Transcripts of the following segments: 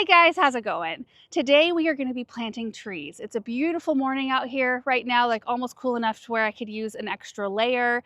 Hey guys, how's it going? Today we are going to be planting trees. It's a beautiful morning out here right now, like almost cool enough to where I could use an extra layer.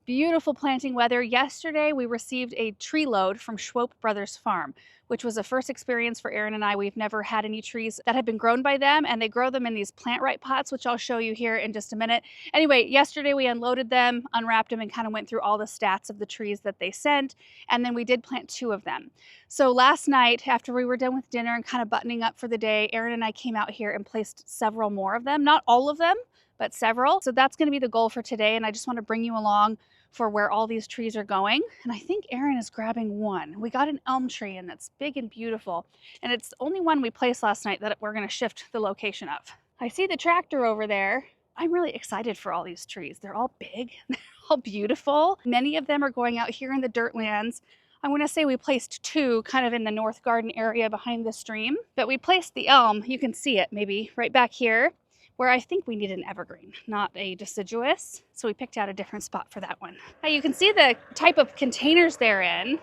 Beautiful planting weather. Yesterday we received a tree load from Schwope Brothers Farm, which was a first experience for Aaron and I. We've never had any trees that have been grown by them, and they grow them in these plant right pots, which I'll show you here in just a minute. Anyway, yesterday we unloaded them, unwrapped them, and kind of went through all the stats of the trees that they sent, and then we did plant 2 of them. So last night, after we were done with dinner and kind of buttoning up for the day, Aaron and I came out here and placed several more of them. Not all of them, but several. So that's going to be the goal for today, and I just want to bring you along for where all these trees are going. And I think Aaron is grabbing one. We got an elm tree and that's big and beautiful. And it's the only one we placed last night that we're going to shift the location of. I see the tractor over there. I'm really excited for all these trees. They're all big, they're all beautiful. Many of them are going out here in the dirt lands. I want to say we placed 2 kind of in the north garden area behind the stream, but we placed the elm, you can see it maybe right back here, where I think we need an evergreen, not a deciduous. So we picked out a different spot for that one. Now you can see the type of containers they're in.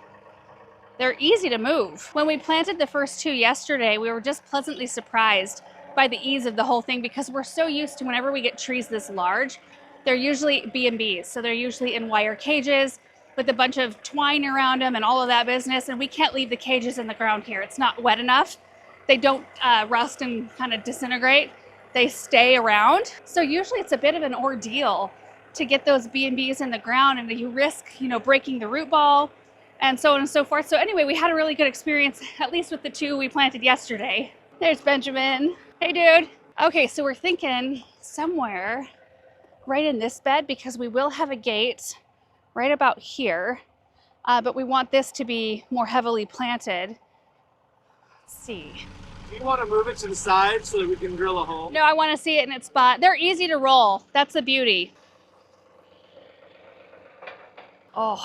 They're easy to move. When we planted the first 2 yesterday, we were just pleasantly surprised by the ease of the whole thing, because we're so used to whenever we get trees this large, they're usually B&Bs. So they're usually in wire cages with a bunch of twine around them and all of that business. And we can't leave the cages in the ground here. It's not wet enough. They don't rust and kind of disintegrate. They stay around. So usually it's a bit of an ordeal to get those B&Bs in the ground, and you risk, breaking the root ball and so on and so forth. So anyway, we had a really good experience, at least with the 2 we planted yesterday. There's Benjamin. Hey, dude. Okay, so we're thinking somewhere right in this bed, because we will have a gate right about here, but we want this to be more heavily planted. Let's see. Do you want to move it to the side so that we can drill a hole? No, I want to see it in its spot. They're easy to roll. That's the beauty. Oh,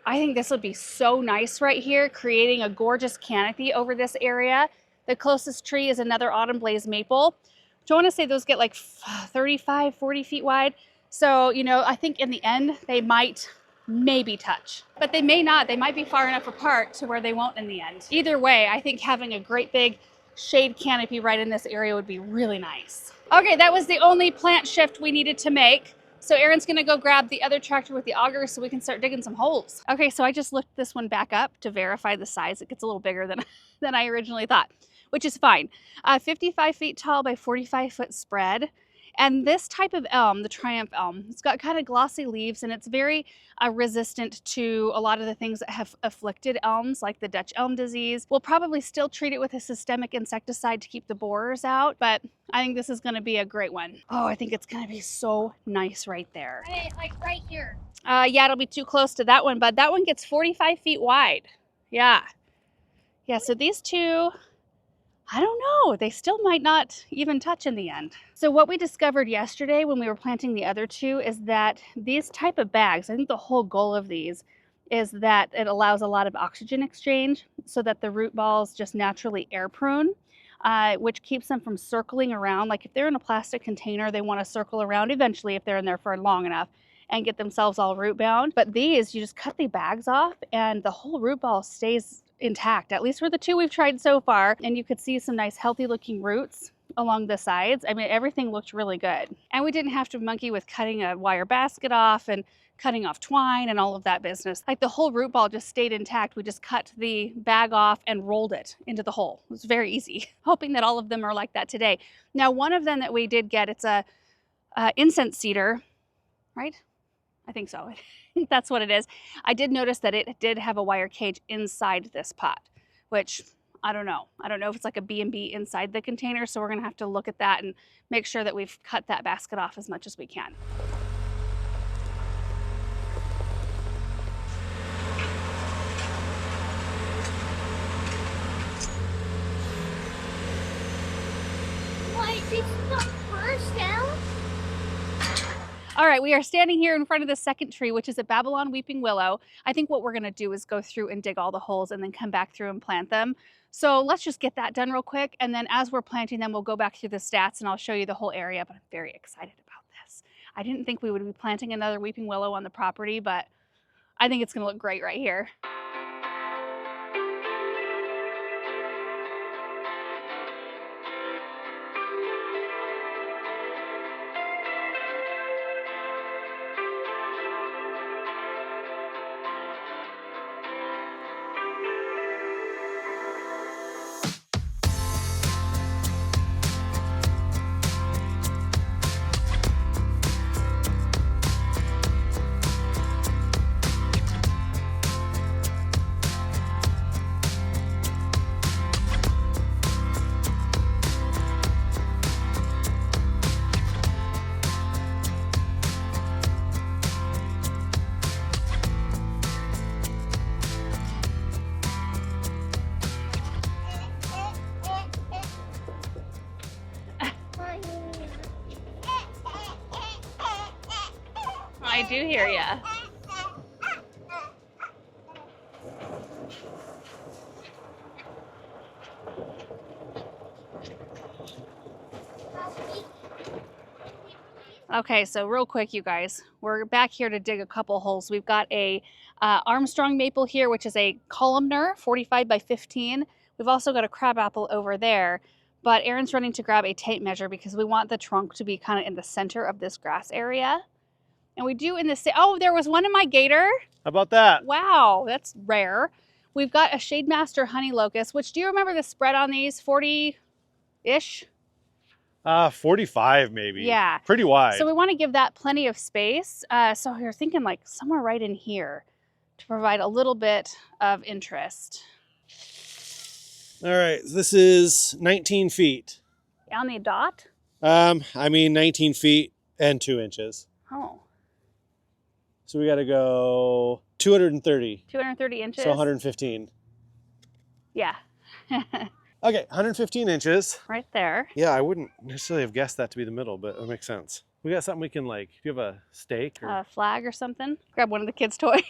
I think this would be so nice right here, creating a gorgeous canopy over this area. The closest tree is another autumn blaze maple, which I want to say those get like 35, 40 feet wide. So, I think in the end, they might maybe touch, but they may not. They might be far enough apart to where they won't in the end. Either way, I think having a great big shade canopy right in this area would be really nice. Okay, that was the only plant shift we needed to make. So Aaron's gonna go grab the other tractor with the auger so we can start digging some holes. Okay, so I just lifted this one back up to verify the size. It gets a little bigger than I originally thought, which is fine. 55 feet tall by 45-foot spread. And this type of elm, the Triumph Elm, it's got kind of glossy leaves, and it's very resistant to a lot of the things that have afflicted elms, like the Dutch elm disease. We'll probably still treat it with a systemic insecticide to keep the borers out, but I think this is going to be a great one. Oh, I think it's going to be so nice right there. Hey, like right here. Yeah, it'll be too close to that one, but that one gets 45 feet wide. Yeah. Yeah, so these 2... I don't know, they still might not even touch in the end. So what we discovered yesterday when we were planting the other 2 is that these type of bags, I think the whole goal of these is that it allows a lot of oxygen exchange so that the root balls just naturally air prune, which keeps them from circling around. Like if they're in a plastic container, they want to circle around eventually if they're in there for long enough and get themselves all root bound. But these, you just cut the bags off and the whole root ball stays intact, at least for the 2 we've tried so far. And you could see some nice healthy looking roots along the sides. I mean, everything looked really good. And we didn't have to monkey with cutting a wire basket off and cutting off twine and all of that business. Like the whole root ball just stayed intact. We just cut the bag off and rolled it into the hole. It was very easy. Hoping that all of them are like that today. Now, one of them that we did get, it's a incense cedar, right? I think so. I think that's what it is. I did notice that it did have a wire cage inside this pot, which I don't know. I don't know if it's like a B&B inside the container, so we're gonna have to look at that and make sure that we've cut that basket off as much as we can. What? This is the first elm? All right, we are standing here in front of the second tree, which is a Babylon weeping willow. I think what we're gonna do is go through and dig all the holes and then come back through and plant them. So let's just get that done real quick. And then as we're planting them, we'll go back through the stats and I'll show you the whole area, but I'm very excited about this. I didn't think we would be planting another weeping willow on the property, but I think it's gonna look great right here. I do hear ya. Okay, so real quick, you guys, we're back here to dig a couple holes. We've got a Armstrong maple here, which is a columnar, 45 by 15. We've also got a crabapple over there, but Aaron's running to grab a tape measure because we want the trunk to be kind of in the center of this grass area. And we do in the, oh, there was one in my gator. How about that? Wow, that's rare. We've got a Shade Master honey locust, which, do you remember the spread on these? 40-ish? 45 maybe. Yeah. Pretty wide. So we want to give that plenty of space. So you're thinking like somewhere right in here to provide a little bit of interest. All right, this is 19 feet. On the dot? I mean 19 feet and 2 inches. Oh. So we got to go 230. 230 inches? So 115. Yeah. Okay, 115 inches. Right there. Yeah, I wouldn't necessarily have guessed that to be the middle, but it makes sense. We got something we can like, do you have a stake or A flag or something? Grab one of the kids' toys.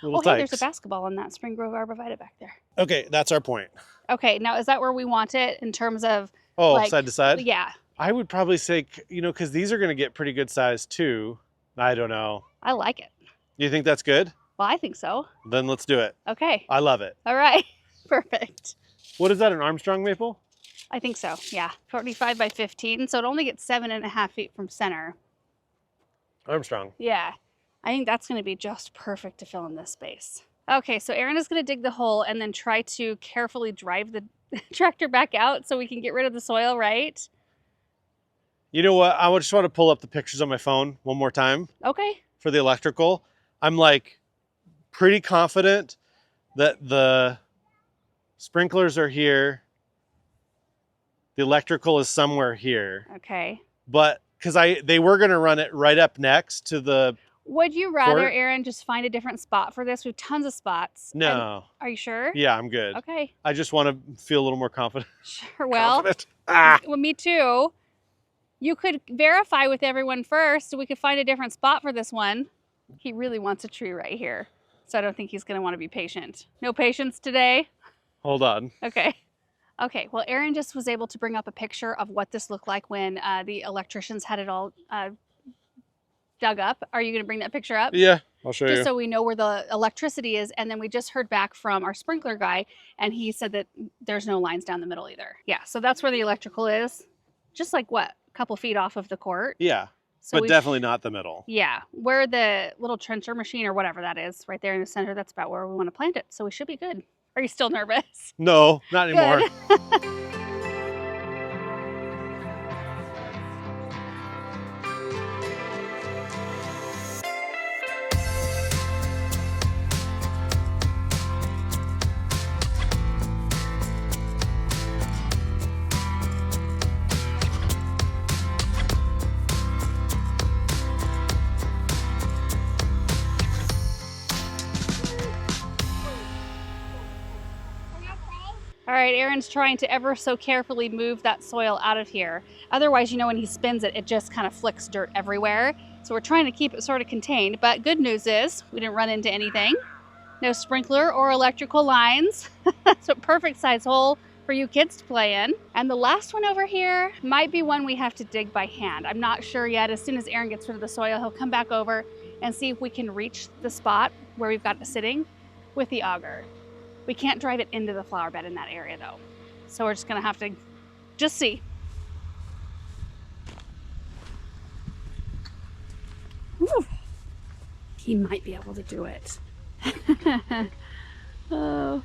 little Oh, hey, there's a tykes? basketball in that Spring Grove Arborvitae back there. Okay, that's our point. Okay, now is that where we want it in terms of, Oh, like, side to side? yeah, I would probably say, you know, because these are going to get pretty good size too. I don't know. I like it. You think that's good? Well, I think so. Then let's do it. Okay, I love it. all right, perfect. What is that, an Armstrong maple? I think so, yeah. 45 by 15, so it only gets 7.5 feet from center. Armstrong. Yeah, I think that's gonna be just perfect to fill in this space. Okay, so Aaron is gonna dig the hole and then try to carefully drive the tractor back out so we can get rid of the soil, right? You know what? I just want to pull up the pictures on my phone one more time Okay, for the electrical. I'm like pretty confident that the sprinklers are here. The electrical is somewhere here. okay. But because they were going to run it right up next to the, Would you rather, Court? Aaron, just find a different spot for this? We have tons of spots. And- no. are you sure? Yeah, I'm good. Okay, I just want to feel a little more confident. sure. Well, Confident. Ah. well, me too. You could verify with everyone first so we could find a different spot for this one. He really wants a tree right here, so I don't think he's going to want to be patient. No patience today? Hold on. Okay. Okay, well, Aaron just was able to bring up a picture of what this looked like when the electricians had it all dug up. Are you going to bring that picture up? Yeah, I'll show Just you. so we know where the electricity is. And then we just heard back from our sprinkler guy, and he said that there's no lines down the middle either. Yeah, so that's where the electrical is. Just like what? A couple feet off of the court. Yeah, So but we- definitely not the middle. Yeah, where the little trencher machine or whatever that is, right there in the center, that's about where we want to plant it. So we should be good. Are you still nervous? No, not anymore. Good. All right, Aaron's trying to ever so carefully move that soil out of here. Otherwise, you know, when he spins it, it just kind of flicks dirt everywhere. So we're trying to keep it sort of contained. But good news is we didn't run into anything. No sprinkler or electrical lines. So perfect size hole for you kids to play in. And the last one over here might be one we have to dig by hand. I'm not sure yet. As soon as Aaron gets rid of the soil, he'll come back over and see if we can reach the spot where we've got it sitting with the auger. We can't drive it into the flower bed in that area though. So we're just gonna have to just see. Whew. He might be able to do it. Oh.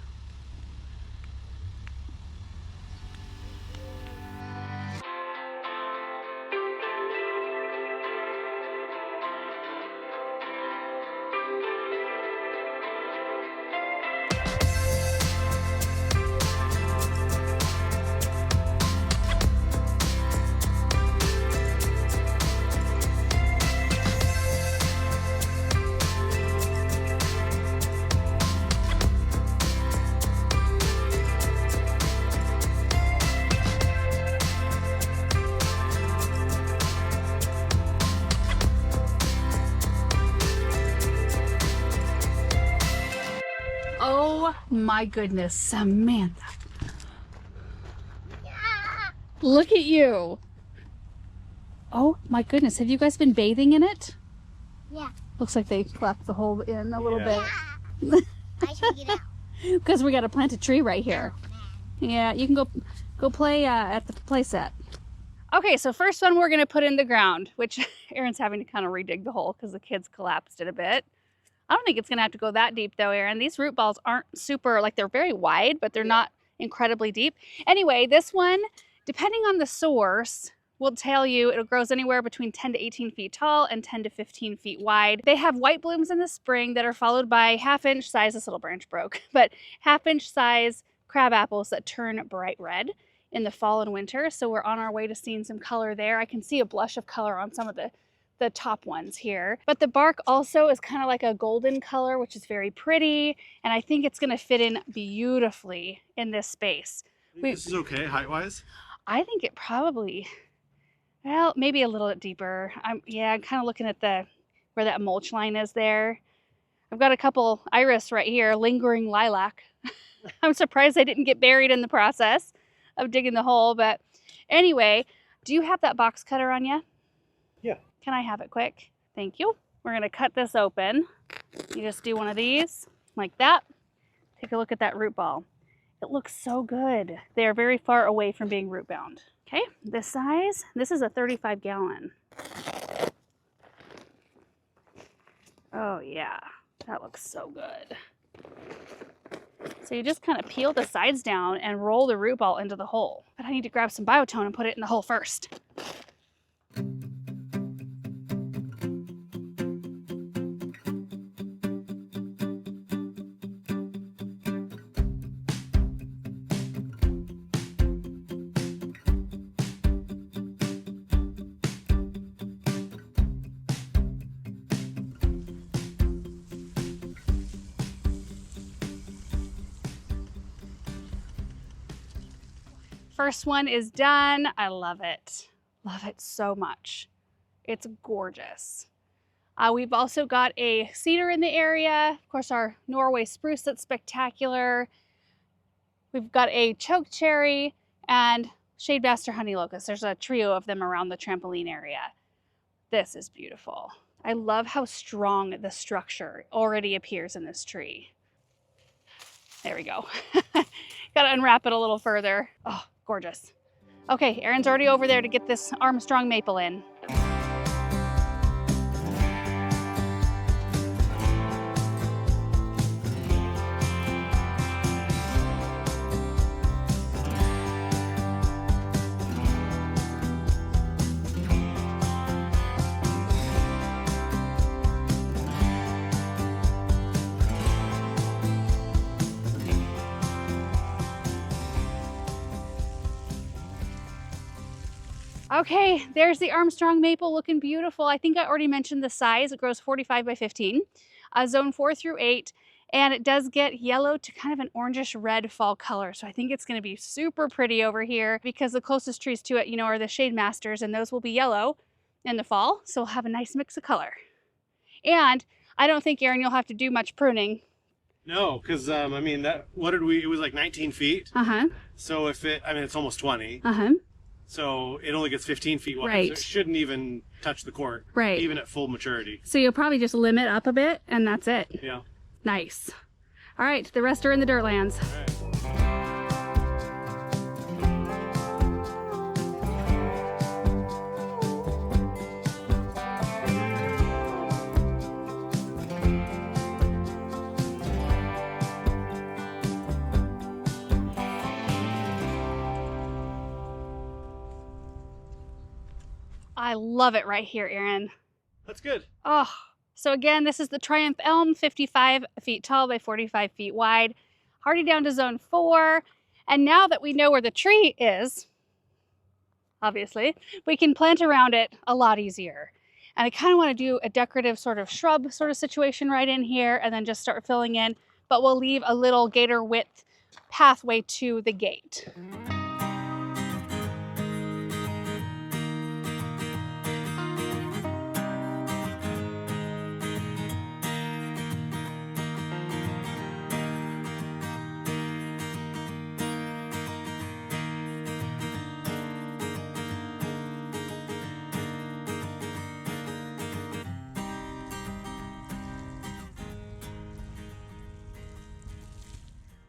my goodness, Samantha. Look at you. Oh my goodness, have you guys been bathing in it? Yeah. Looks like they left the hole in a little Yeah. bit. I should get out. Because we got to plant a tree right here. Oh, man. Yeah, you can go play at the play set. Okay, so first one we're going to put in the ground, which Aaron's having to kind of redig the hole because the kids collapsed it a bit. I don't think it's going to have to go that deep though, Aaron. These root balls aren't super, like they're very wide, but they're not incredibly deep. Anyway, this one, depending on the source, will tell you it grows anywhere between 10 to 18 feet tall and 10 to 15 feet wide. They have white blooms in the spring that are followed by half-inch size, this little branch broke, but half-inch size crab apples that turn bright red in the fall and winter. So we're on our way to seeing some color there. I can see a blush of color on some of the top ones here. But the bark also is kind of like a golden color, which is very pretty. And I think it's gonna fit in beautifully in this space. This is okay height-wise? I think it probably, well, maybe a little bit deeper. I'm kind of looking at where that mulch line is there. I've got a couple iris right here, lingering lilac. I'm surprised I didn't get buried in the process of digging the hole. But anyway, do you have that box cutter on you? Yeah. Can I have it quick? Thank you. We're gonna cut this open. You just do one of these like that. Take a look at that root ball. It looks so good. They're very far away from being root bound. Okay, this size, this is a 35 gallon. Oh yeah, that looks so good. So you just kind of peel the sides down and roll the root ball into the hole. But I need to grab some biotone and put it in the hole first. First one is done. I love it. Love it so much. It's gorgeous. We've also got a cedar in the area. Of course, our Norway spruce that's spectacular. We've got a choke cherry and shade master honey locust. There's a trio of them around the trampoline area. This is beautiful. I love how strong the structure already appears in this tree. There we go. Got to unwrap it a little further. Oh, gorgeous. Okay, Aaron's already over there to get this Armstrong maple in. Okay, there's the Armstrong maple looking beautiful. I think I already mentioned the size. It grows 45 by 15, zone 4 through 8, and it does get yellow to kind of an orangish red fall color. So I think it's gonna be super pretty over here because the closest trees to it, are the shade masters, and those will be yellow in the fall. So we'll have a nice mix of color. And I don't think, Aaron, you'll have to do much pruning. No, because it was like 19 feet. So it's almost 20. So it only gets 15 feet wide. Right. So it shouldn't even touch the court. Right. Even at full maturity. So you'll probably just limit up a bit and that's it. Yeah. Nice. All right, the rest are in the dirt lands. All right. I love it right here, Aaron. That's good. Oh, so again, this is the Triumph Elm, 55 feet tall by 45 feet wide, already down to zone 4. And now that we know where the tree is, obviously, we can plant around it a lot easier. And I kind of want to do a decorative sort of shrub sort of situation right in here and then just start filling in, but we'll leave a little gator width pathway to the gate.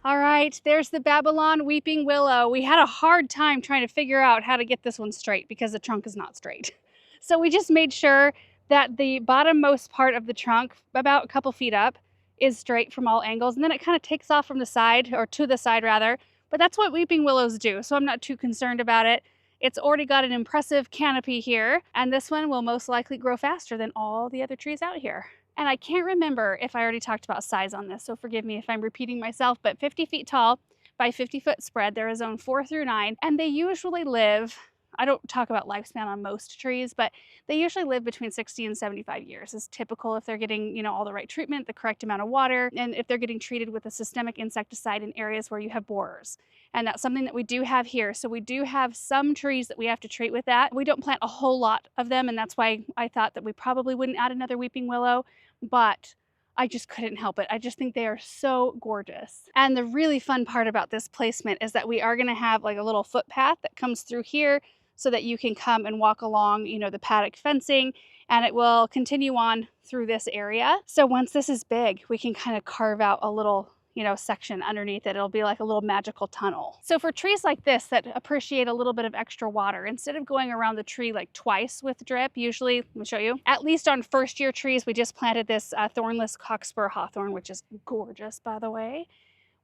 All right, there's the Babylon Weeping Willow. We had a hard time trying to figure out how to get this one straight because the trunk is not straight. So we just made sure that the bottommost part of the trunk, about a couple feet up, is straight from all angles. And then it kind of takes off from the side, or to the side rather. But that's what weeping willows do, so I'm not too concerned about it. It's already got an impressive canopy here, and this one will most likely grow faster than all the other trees out here. And I can't remember if I already talked about size on this, so forgive me if I'm repeating myself, but 50 feet tall by 50-foot spread. They're a zone 4 through 9, and they usually live, I don't talk about lifespan on most trees, but they usually live between 60 and 75 years is typical if they're getting, you know, all the right treatment, the correct amount of water, and if they're getting treated with a systemic insecticide in areas where you have borers. And that's something that we do have here. So we do have some trees that we have to treat with that. We don't plant a whole lot of them, and that's why I thought that we probably wouldn't add another weeping willow, but I just couldn't help it. I just think they are so gorgeous. And the really fun part about this placement is that we are gonna have like a little footpath that comes through here so that you can come and walk along, you know, the paddock fencing, and it will continue on through this area. So once this is big, we can kind of carve out a little, you know, section underneath it. It'll be like a little magical tunnel. So for trees like this that appreciate a little bit of extra water, instead of going around the tree like twice with drip, usually, let me show you, at least on first year trees, we just planted this thornless cockspur hawthorn, which is gorgeous, by the way.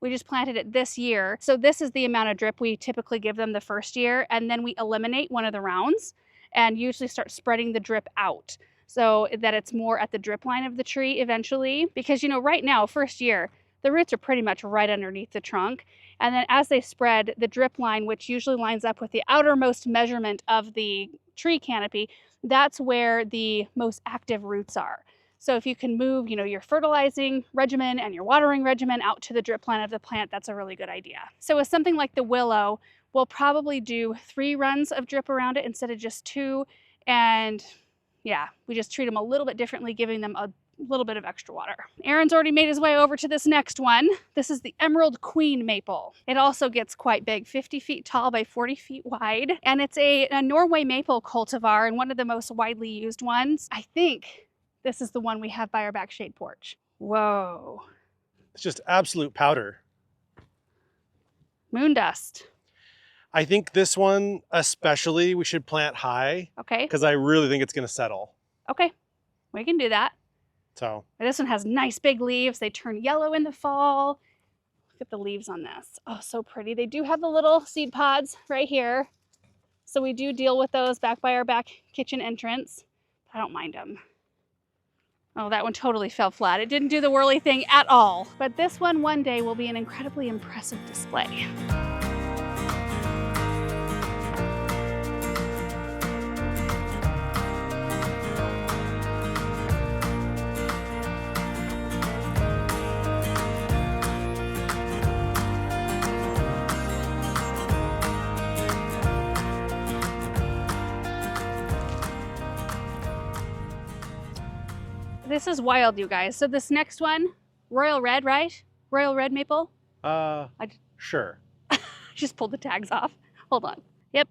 We just planted it this year. So this is the amount of drip we typically give them the first year. And then we eliminate one of the rounds and usually start spreading the drip out so that it's more at the drip line of the tree eventually. Because, you know, right now, first year, the roots are pretty much right underneath the trunk. And then as they spread, the drip line, which usually lines up with the outermost measurement of the tree canopy, that's where the most active roots are. So if you can move, you know, your fertilizing regimen and your watering regimen out to the drip line of the plant, that's a really good idea. So with something like the willow, we'll probably do 3 runs of drip around it instead of just 2. And yeah, we just treat them a little bit differently, giving them a little bit of extra water. Aaron's already made his way over to this next one. This is the Emerald Queen Maple. It also gets quite big, 50 feet tall by 40 feet wide. And it's a Norway maple cultivar and one of the most widely used ones. I think this is the one we have by our back shade porch. Whoa. It's just absolute powder. Moon dust. I think this one especially we should plant high. Okay. Because I really think it's going to settle. Okay, we can do that. So this one has nice big leaves. They turn yellow in the fall. Look at the leaves on this. Oh, so pretty. They do have the little seed pods right here. So we do deal with those back by our back kitchen entrance. I don't mind them. Oh, that one totally fell flat. It didn't do the whirly thing at all. But this one day will be an incredibly impressive display. This is wild, you guys. So this next one, Royal Red, right? Royal Red Maple? Sure. Just pulled the tags off. Hold on. Yep,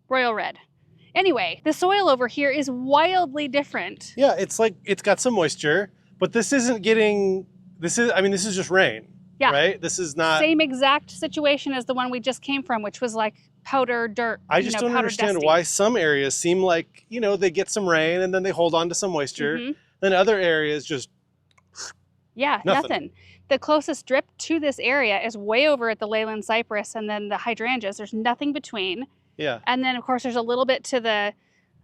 Royal Red. Anyway, the soil over here is wildly different. Yeah, it's like, it's got some moisture, but this isn't getting, this is just rain. Yeah. Right? This is not. Same exact situation as the one we just came from, which was like powder dirt. I just don't understand why some areas seem like, you know, they get some rain and then they hold on to some moisture. Mm-hmm. Then other areas just nothing. The closest drip to this area is way over at the Leyland cypress and then the hydrangeas. There's nothing between. Yeah. And then of course there's a little bit to the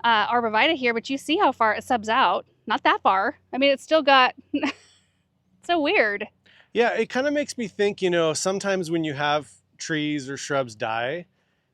arborvitae here, but you see how far it subs out. Not that far. I mean, it's still got, so weird. Yeah, it kind of makes me think, you know, sometimes when you have trees or shrubs die,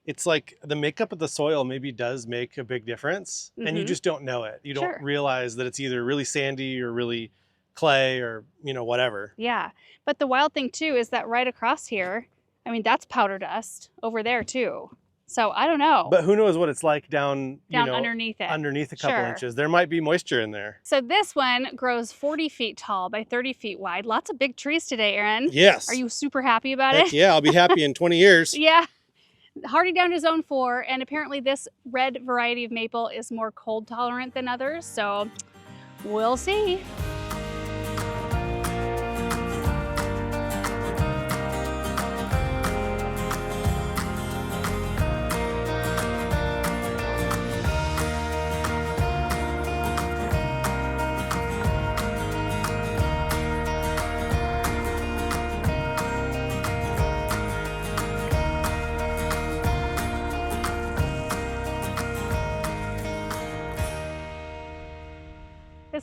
it's like the makeup of the soil maybe does make a big difference, and you just don't know it. You don't realize that it's either really sandy or really clay or, you know, whatever. Yeah. But the wild thing too is that right across here, I mean, that's powder dust over there too. So I don't know. But who knows what it's like down you know, underneath it. Underneath a couple inches. There might be moisture in there. So this one grows 40 feet tall by 30 feet wide. Lots of big trees today, Aaron. Yes. Are you super happy about Heck it? Yeah, I'll be happy in 20 years. Yeah. Hardy down to zone 4, and apparently this red variety of maple is more cold tolerant than others, so we'll see.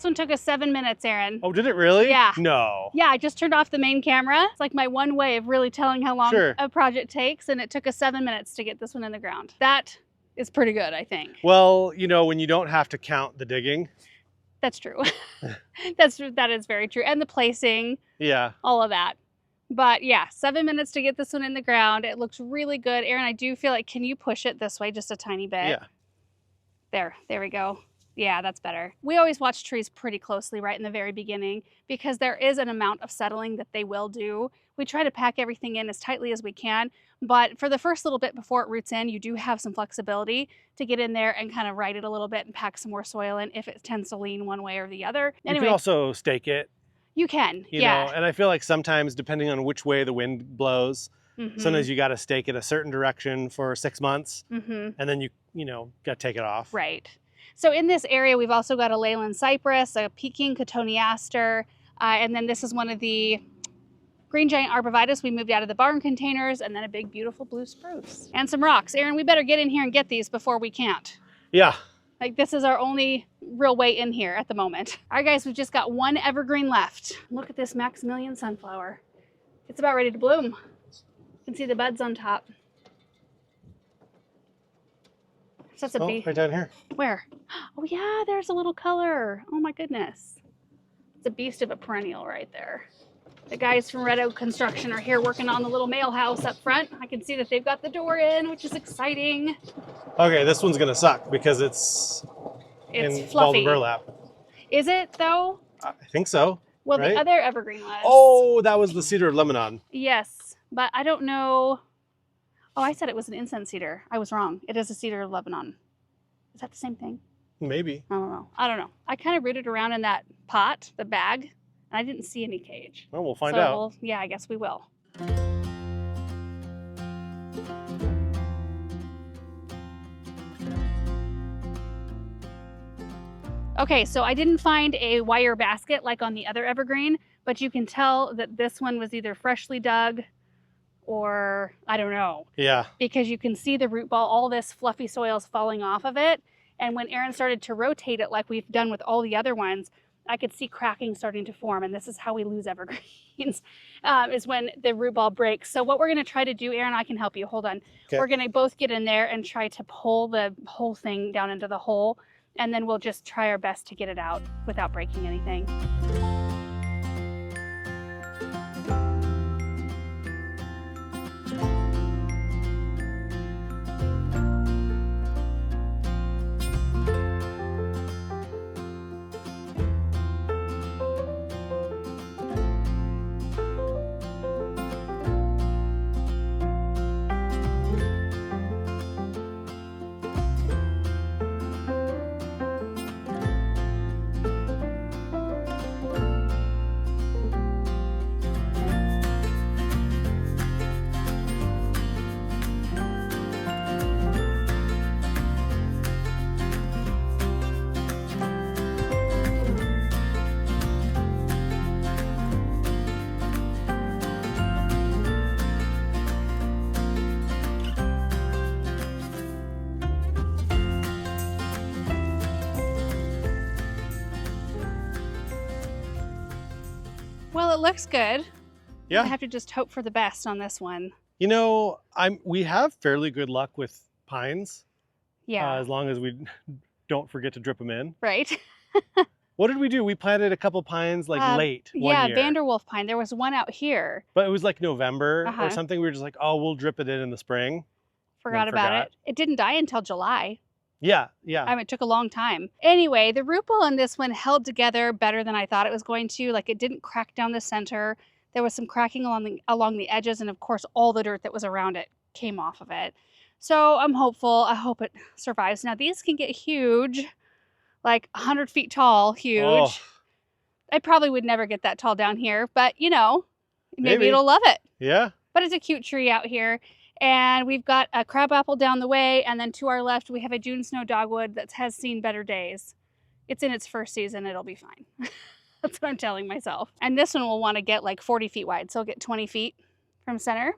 This one took us 7 minutes, Aaron. Oh, did it really? Yeah. No. Yeah, I just turned off the main camera. It's like my one way of really telling how long Sure. a project takes, and it took us 7 minutes to get this one in the ground. That is pretty good, I think. Well, you know, when you don't have to count the digging. That's true. That is very true. And the placing. Yeah. All of that. But yeah, 7 minutes to get this one in the ground. It looks really good. Aaron, I do feel like, can you push it this way just a tiny bit? Yeah. There we go. Yeah, that's better. We always watch trees pretty closely right in the very beginning because there is an amount of settling that they will do. We try to pack everything in as tightly as we can, but for the first little bit before it roots in, you do have some flexibility to get in there and kind of right it a little bit and pack some more soil in if it tends to lean one way or the other. Anyway, you can also stake it. You can, you know, and I feel like sometimes depending on which way the wind blows, sometimes you got to stake it a certain direction for 6 months, and then you know, got to take it off. Right. So in this area, we've also got a Leyland cypress, a Peking cotoneaster, and then this is one of the green giant arborvitae we moved out of the barn containers, and then a big, beautiful blue spruce. And some rocks. Aaron, we better get in here and get these before we can't. Yeah. Like, this is our only real way in here at the moment. All right, guys, we've just got one evergreen left. Look at this Maximilian sunflower. It's about ready to bloom. You can see the buds on top. So that's a bee. Right down here. Where? Oh yeah, there's a little color. Oh my goodness. It's a beast of a perennial right there. The guys from Red Oak Construction are here working on the little mail house up front. I can see that they've got the door in, which is exciting. Okay, this one's gonna suck because it's in fluffy. bald burlap. Is it though? I think so. Well, right? the other evergreen was. Oh, that was the cedar of Lebanon. Yes, but I don't know. Oh, I said it was an incense cedar. I was wrong. It is a cedar of Lebanon. Is that the same thing? Maybe. I don't know. I kind of rooted around in that pot, the bag, and I didn't see any cage. Well, we'll find out. Yeah, I guess we will. Okay, so I didn't find a wire basket like on the other evergreen, but you can tell that this one was either freshly dug or I don't know. Yeah. Because you can see the root ball, all this fluffy soil is falling off of it. And when Aaron started to rotate it like we've done with all the other ones, I could see cracking starting to form. And this is how we lose evergreens, is when the root ball breaks. So what we're gonna try to do, Aaron, I can help you, hold on. Okay. We're gonna both get in there and try to pull the whole thing down into the hole. And then we'll just try our best to get it out without breaking anything. Well, it looks good. Yeah. I have to just hope for the best on this one. You know, we have fairly good luck with pines. Yeah. As long as we don't forget to drip them in. Right. What did we do? We planted a couple pines like late one year. Vanderwolf pine. There was one out here. But it was like November or something. We were just like, oh, we'll drip it in the spring. Forgot about it. It didn't die until July. Yeah, yeah. It took a long time. Anyway, the root ball in this one held together better than I thought it was going to. Like, it didn't crack down the center. There was some cracking along the edges, and of course, all the dirt that was around it came off of it. So I'm hopeful. I hope it survives. Now, these can get huge, like 100 feet tall, huge. Oh. I probably would never get that tall down here, but you know, maybe it'll love it. Yeah. But it's a cute tree out here. And we've got a crabapple down the way, and then to our left, we have a June snow dogwood that has seen better days. It's in its first season, it'll be fine. That's what I'm telling myself. And this one will want to get like 40 feet wide, so it'll get 20 feet from center.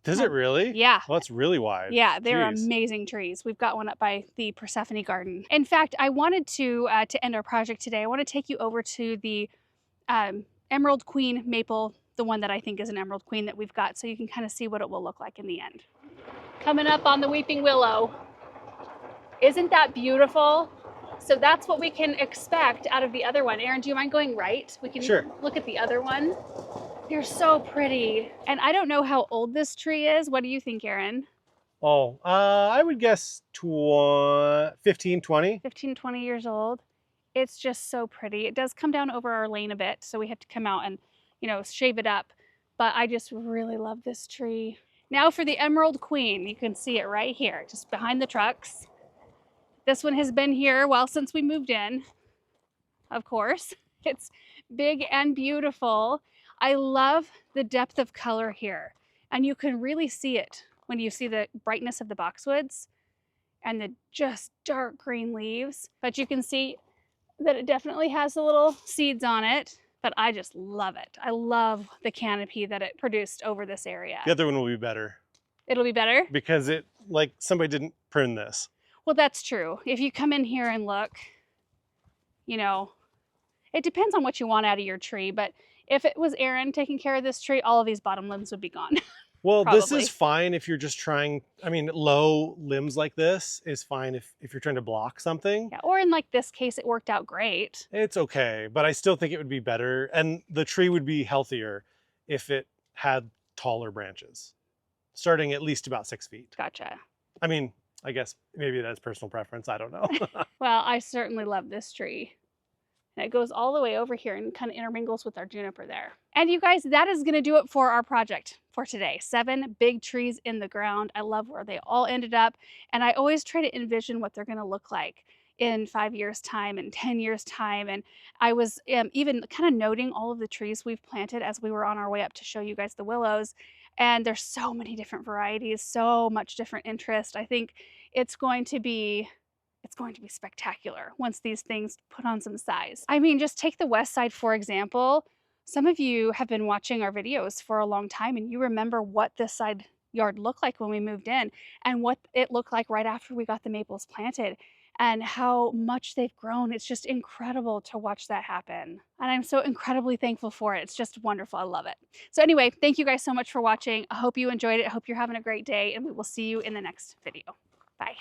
Does it really? Yeah. Well, it's really wide. Yeah, they're Jeez. amazing trees. We've got one up by the Persephone Garden. In fact, I wanted to end our project today, I want to take you over to the Emerald Queen maple, the one that I think is an Emerald Queen that we've got, so you can kind of see what it will look like in the end. Coming up on the Weeping Willow. Isn't that beautiful? So that's what we can expect out of the other one. Aaron, do you mind going right? We can look at the other one. They're so pretty. And I don't know how old this tree is. What do you think, Aaron? Oh, I would guess 15, 20. 15, 20 years old. It's just so pretty. It does come down over our lane a bit, so we have to come out and, you know, shave it up. But I just really love this tree. Now for the Emerald Queen. You can see it right here, just behind the trucks. This one has been here, well, since we moved in, of course. It's big and beautiful. I love the depth of color here. And you can really see it when you see the brightness of the boxwoods and the just dark green leaves. But you can see that it definitely has the little seeds on it. But I just love it. I love the canopy that it produced over this area. The other one will be better. It'll be better? Because it, like, somebody didn't prune this. Well, that's true. If you come in here and look, you know, it depends on what you want out of your tree, but if it was Aaron taking care of this tree, all of these bottom limbs would be gone. Well, this is fine if you're just trying, I mean, low limbs like this is fine if you're trying to block something. Yeah, or in like this case, it worked out great. It's okay, but I still think it would be better, and the tree would be healthier if it had taller branches, starting at least about 6 feet. Gotcha. I mean, I guess maybe that's personal preference. I don't know. Well, I certainly love this tree. And it goes all the way over here and kind of intermingles with our juniper there. And you guys, that is going to do it for our project for today. 7 big trees in the ground. I love where they all ended up. And I always try to envision what they're going to look like in 5 years time and 10 years time. And I was even kind of noting all of the trees we've planted as we were on our way up to show you guys the willows. And there's so many different varieties, so much different interest. I think it's going to be spectacular once these things put on some size. I mean, just take the west side, for example. Some of you have been watching our videos for a long time and you remember what this side yard looked like when we moved in and what it looked like right after we got the maples planted and how much they've grown. It's just incredible to watch that happen. And I'm so incredibly thankful for it. It's just wonderful. I love it. So anyway, thank you guys so much for watching. I hope you enjoyed it. I hope you're having a great day and we will see you in the next video. Bye.